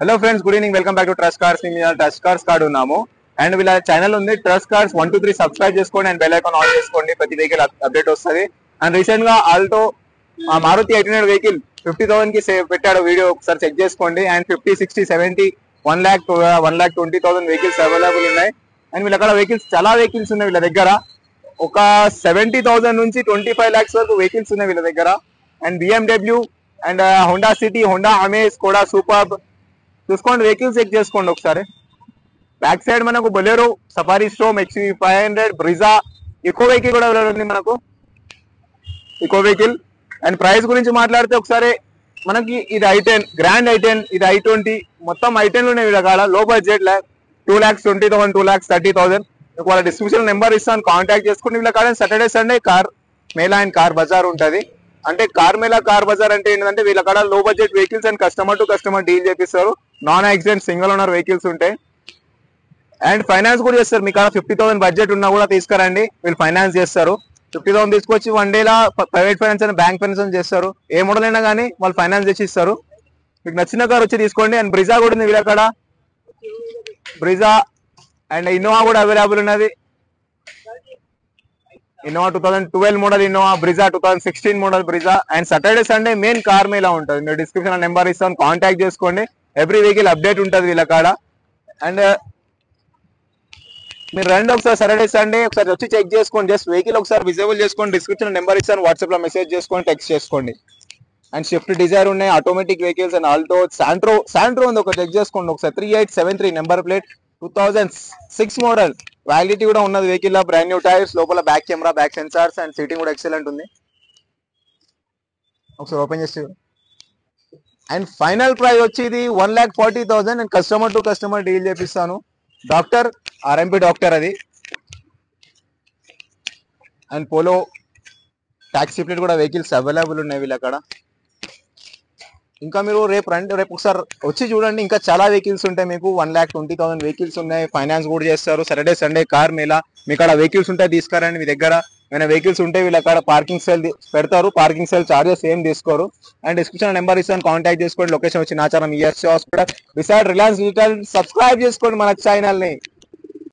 Hello friends, good evening. Welcome back to trust cars. Trust cars card ఉన్నాము and వీళ్ళ channel ఉంది trust cars 1 2 3 subscribe చేసుకోండి and bell icon on చేసుకోండి. ప్రతి vehicle update వస్తుంది. And recent గా Alto Maruti 800 vehicle 50,000 కి పెట్టాడు. వీడియో ఒకసారి చెక్ చేసుకోండి. అండ్ 50, 60, 70, 1,20,000 వెహికల్స్ అవైలబుల్ ఉన్నాయి. అండ్ వీళ్ళ అక్కడ వెహికల్స్ చాలా వెహికల్స్ ఉన్నాయి వీళ్ళ దగ్గర. ఒక 70,000 నుంచి 25 lakhs వరకు వెహికల్స్ ఉన్నాయి వీళ్ళ దగ్గర. And BMW and Honda City, Honda Amaze కూడా సూపర్. చూసుకోండి, వెహికల్స్ చెక్ చేసుకోండి ఒకసారి. బ్యాక్ సైడ్ మనకు Bolero, Safari Storme, XV 500, Brezza, Eeco vehicle కూడా అవైలబుల్ ఉంది మనకు. ఇకో వెహికల్ అండ్ ప్రైస్ గురించి మాట్లాడితే ఒకసారి మనకి ఇది I10 గ్రాండ్ I10, ఇది I20, మొత్తం I10 ఉన్నాయి వీళ్ళ కాడ. లో బడ్జెట్ 2,20,000, 2,30,000. వాళ్ళ డిస్ట్రిబ్యూషన్ నెంబర్ ఇస్తాను, కాంటాక్ట్ చేసుకుని వీళ్ళ కాడ Saturday Sunday car mela and car bazaar ఉంటుంది. అంటే కార్ మేళా కార్ బజార్ అంటే ఏంటంటే వీళ్ళ కాడ లో budget vehicles and customer to customer deal చేపిస్తారు. Non accident single owner vehicles ఉంటాయి అండ్ ఫైనాన్స్ కూడా చేస్తారు. మీకు 50,000 బడ్జెట్ ఉన్నా కూడా తీసుకురండి, వీళ్ళు ఫైనాన్స్ చేస్తారు. 50,000 తీసుకొచ్చి 1 డేలా ప్రైవేట్ ఫైనాన్స్ అని బ్యాంక్ ఫైనాన్స్ చేస్తారు. ఏ మోడల్ అయినా కానీ వాళ్ళు ఫైనాన్స్ చేసి ఇస్తారు. మీకు నచ్చిన కార్ వచ్చి తీసుకోండి. అండ్ బ్రిజా కూడా ఉంది వీళ్ళ కాడ. బ్రిజా అండ్ ఇన్నోవా కూడా అవైలబుల్ ఉన్నది. Innova 2012 model Innova, Brezza 2016 model Brezza. And Saturday Sunday main car Mela ఉంటుంది. మీరు డిస్క్రిప్షన్ నెంబర్ ఇస్తాను, కాంటాక్ట్ చేసుకోండి. ఎవ్రీ వెహికల్ అప్డేట్ ఉంటుంది వీళ్ళ కాడ. అండ్ మీరు రండి ఒకసారి సాటర్డే సండే ఒకసారి వచ్చి చెక్ చేసుకోండి. జస్ట్ వెహికల్ ఒకసారి విజిబుల్ చేసుకోండి. డిస్క్రిప్షన్ నెంబర్ ఇస్తాను, వాట్సాప్ లో మెసేజ్ చేసుకోండి, టెక్స్ట్ చేసుకోండి. అండ్ స్విఫ్ట్ డిజైర్ ఉన్నాయి, automatic vehicles and Alto, Santro ఉంది, ఒక చెక్ చేసుకోండి ఒకసారి. 3873 నెంబర్ ప్లేట్, 2006 మోడల్. వ్యాలిడిటీ కూడా ఉన్నది వెహికల్. బ్రాండ్ న్యూ టైర్స్, లోపల back camera, back sensors and seating కూడా ఎక్సలెంట్ ఉంది. ఒకసారి ఓపెన్ చేసి. అండ్ ఫైనల్ ప్రైస్ వచ్చి ఇది 1,40,000 and customer to customer deal చేపిస్తాను. డాక్టర్ RMP డాక్టర్ అది. అండ్ పోలో టాక్సీ ప్లేట్ కూడా వెహికల్స్ అవైలబుల్ ఉన్నాయి వీళ్ళ అక్కడ. ఇంకా మీరు రేపు రండి, రేపు ఒకసారి వచ్చి చూడండి. ఇంకా చాలా వెహికల్స్ ఉంటాయి మీకు. 1,20,000 వెహికల్స్ ఉన్నాయి. ఫైనాన్స్ కూడా చేస్తారు. Saturday Sunday car mela. మీ కాడ వెహికల్స్ ఉంటాయి, తీసుకురండి. మీ దగ్గర ఏమైనా వెహికల్స్ ఉంటే వీళ్ళ కాడ పార్కింగ్ సెల్ పెడతారు. పార్కింగ్ సెల్ చార్జెస్ ఏం తీసుకోరు. అండ్ డిస్క్రిప్షన్ నెంబర్ ఇస్తాను, కాంటాక్ట్ చేసుకోండి. లొకేషన్ వచ్చి Nacharam ESC hospital beside Reliance digital. Subscribe చేసుకోండి మన ఛానల్ ని.